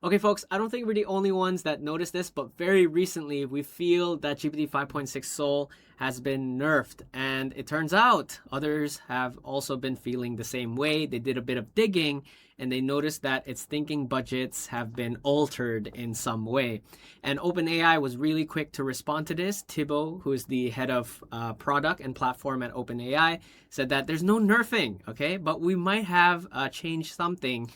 Okay, folks, I don't think we're the only ones that noticed this, but very recently we feel that GPT 5.6 Soul has been nerfed. And it turns out others have also been feeling the same way. They did a bit of digging and they noticed that its thinking budgets have been altered in some way. And OpenAI was really quick to respond to this. Thibault, who is the head of product and platform at OpenAI, said that there's no nerfing, okay? But we might have changed something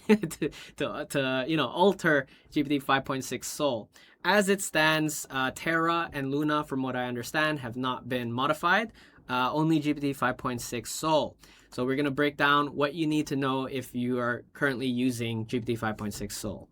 to alter GPT 5.6 Soul. As it stands, Terra and Luna, from what I understand, have not been modified. Only GPT 5.6 Soul. So we're going to break down what you need to know if you are currently using GPT 5.6 Soul.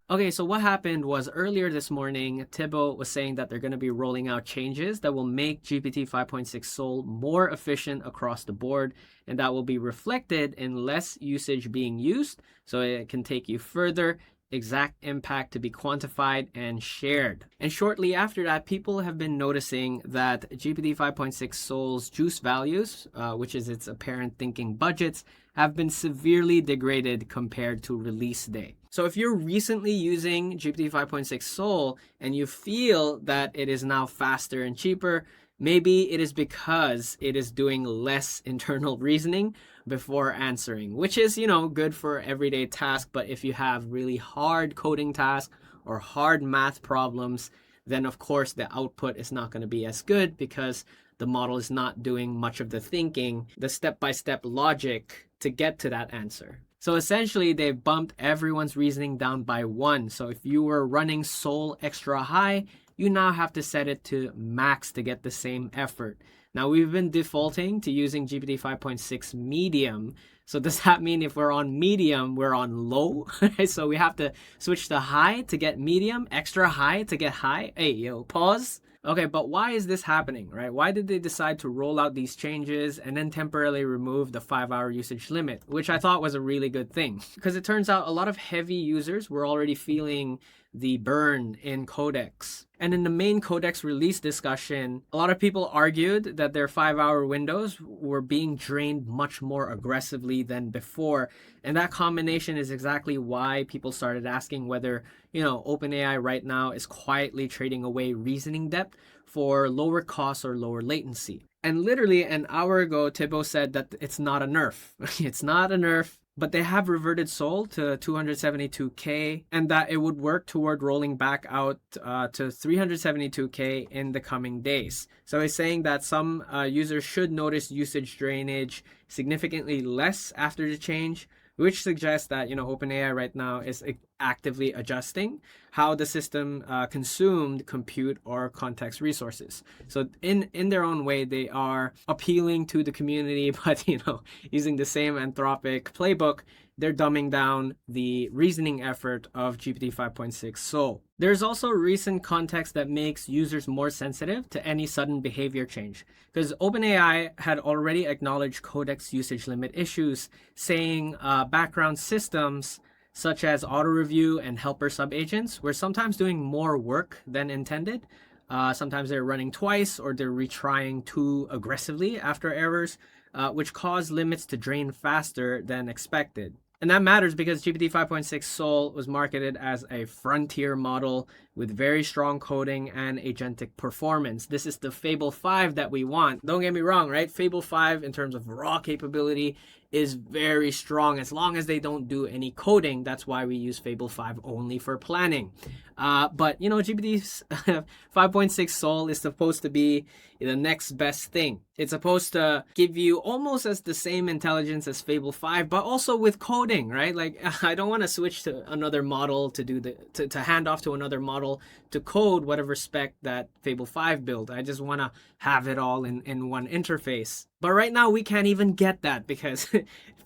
Okay, so what happened was earlier this morning, Thibault was saying that they're going to be rolling out changes that will make GPT 5.6 Soul more efficient across the board, and that will be reflected in less usage being used, so it can take you further, exact impact to be quantified and shared. And shortly after that, people have been noticing that GPT 5.6 Soul's juice values, which is its apparent thinking budgets, have been severely degraded compared to release day. So if you're recently using GPT 5.6 Soul and you feel that it is now faster and cheaper, maybe it is because it is doing less internal reasoning before answering, which is, good for everyday tasks. But if you have really hard coding tasks or hard math problems, then of course the output is not going to be as good because the model is not doing much of the thinking, the step-by-step logic to get to that answer. So essentially, they've bumped everyone's reasoning down by 1. So if you were running Soul extra high, you now have to set it to max to get the same effort. Now, we've been defaulting to using GPT 5.6 medium. So does that mean if we're on medium, we're on low? So we have to switch to high to get medium, extra high to get high. Hey, yo, pause. Okay, but why is this happening, right? Why did they decide to roll out these changes and then temporarily remove the 5-hour usage limit, which I thought was a really good thing? Because it turns out a lot of heavy users were already feeling the burn in Codex. And in the main Codex release discussion, a lot of people argued that their 5-hour windows were being drained much more aggressively than before. And that combination is exactly why people started asking whether, OpenAI right now is quietly trading away reasoning depth for lower costs or lower latency. And literally an hour ago, Thibault said that it's not a nerf. It's not a nerf. But they have reverted Soul to 272K and that it would work toward rolling back out to 372K in the coming days. So it's saying that some users should notice usage drainage significantly less after the change, which suggests that, OpenAI right now is actively adjusting how the system consumed compute or context resources. So in their own way, they are appealing to the community, but, using the same Anthropic playbook, they're dumbing down the reasoning effort of GPT 5.6 Soul. There's also recent context that makes users more sensitive to any sudden behavior change, because OpenAI had already acknowledged Codex usage limit issues, saying background systems such as auto review and helper subagents were sometimes doing more work than intended. Sometimes they're running twice or they're retrying too aggressively after errors, which caused limits to drain faster than expected. And that matters because GPT 5.6 Soul was marketed as a frontier model with very strong coding and agentic performance. This is the Fable 5 that we want. Don't get me wrong, right? Fable 5 in terms of raw capability is very strong as long as they don't do any coding. That's why we use Fable 5 only for planning. But GPT 5.6 Soul is supposed to be the next best thing. It's supposed to give you almost as the same intelligence as Fable 5, but also with coding, right? Like, I don't want to switch to another model to hand off to another model to code whatever spec that Fable 5 built. I just want to have it all in one interface. But right now we can't even get that because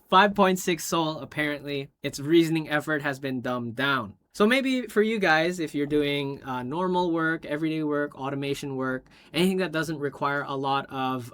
5.6 Soul, apparently, its reasoning effort has been dumbed down. So maybe for you guys, if you're doing normal work, everyday work, automation work, anything that doesn't require a lot of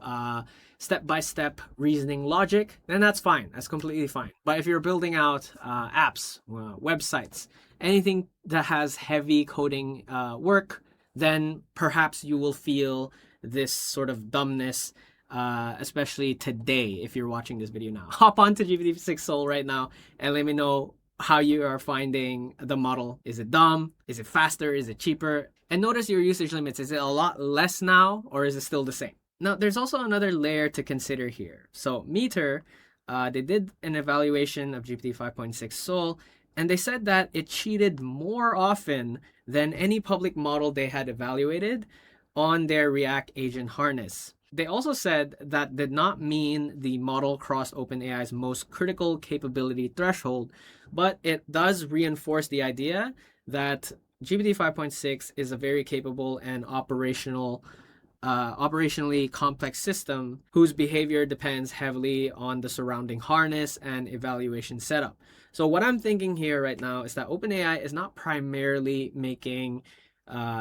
step-by-step reasoning logic, then that's fine. That's completely fine. But if you're building out apps, websites, anything that has heavy coding work, then perhaps you will feel this sort of dumbness especially today if you're watching this video now. Hop on to GPT-6 Soul right now and let me know how you are finding the model. Is it dumb? Is it faster? Is it cheaper? And notice your usage limits. Is it a lot less now or is it still the same? Now, there's also another layer to consider here. So Meter, they did an evaluation of GPT 5.6 Soul, and they said that it cheated more often than any public model they had evaluated on their React agent harness. They also said that did not mean the model crossed OpenAI's most critical capability threshold, but it does reinforce the idea that GPT 5.6 is a very capable and operationally complex system whose behavior depends heavily on the surrounding harness and evaluation setup. So what I'm thinking here right now is that OpenAI is not primarily making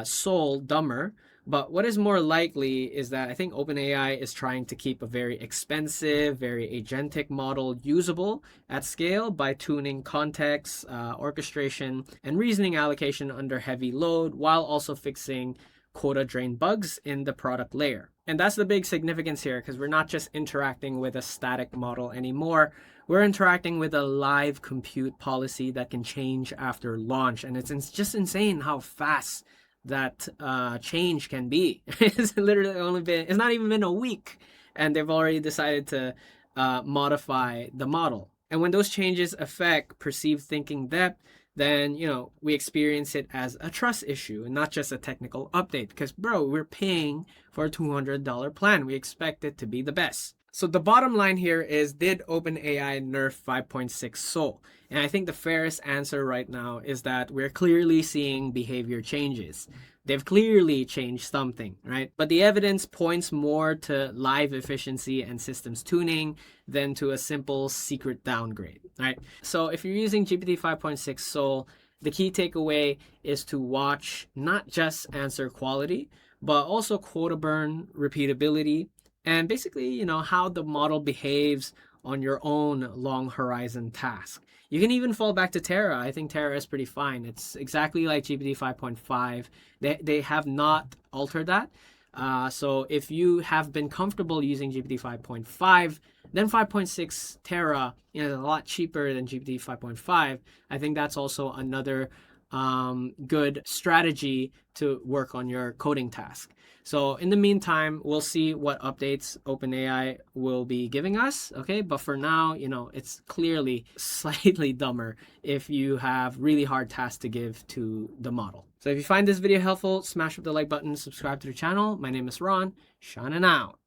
Soul dumber, but what is more likely is that I think OpenAI is trying to keep a very expensive, very agentic model usable at scale by tuning context, orchestration, and reasoning allocation under heavy load, while also fixing quota drain bugs in the product layer. And that's the big significance here, because we're not just interacting with a static model anymore. We're interacting with a live compute policy that can change after launch. And it's just insane how fast that change can be. It's literally it's not even been a week, and they've already decided to modify the model. And when those changes affect perceived thinking depth, then, we experience it as a trust issue and not just a technical update. Because, bro, we're paying for a $200 plan. We expect it to be the best. So the bottom line here is, did OpenAI nerf 5.6 Soul? And I think the fairest answer right now is that we're clearly seeing behavior changes. They've clearly changed something, right? But the evidence points more to live efficiency and systems tuning than to a simple secret downgrade, right? So if you're using GPT 5.6 Soul, the key takeaway is to watch not just answer quality, but also quota burn, repeatability, and basically, how the model behaves on your own long horizon task. You can even fall back to Terra. I think Terra is pretty fine. It's exactly like GPT 5.5. They have not altered that. So if you have been comfortable using GPT 5.5, then 5.6 Terra is a lot cheaper than GPT 5.5. I think that's also another good strategy to work on your coding task. So in the meantime, we'll see what updates OpenAI will be giving us, okay? But for now, it's clearly slightly dumber if you have really hard tasks to give to the model. So if you find this video helpful, smash up the like button, subscribe to the channel. My name is Ron, shining out.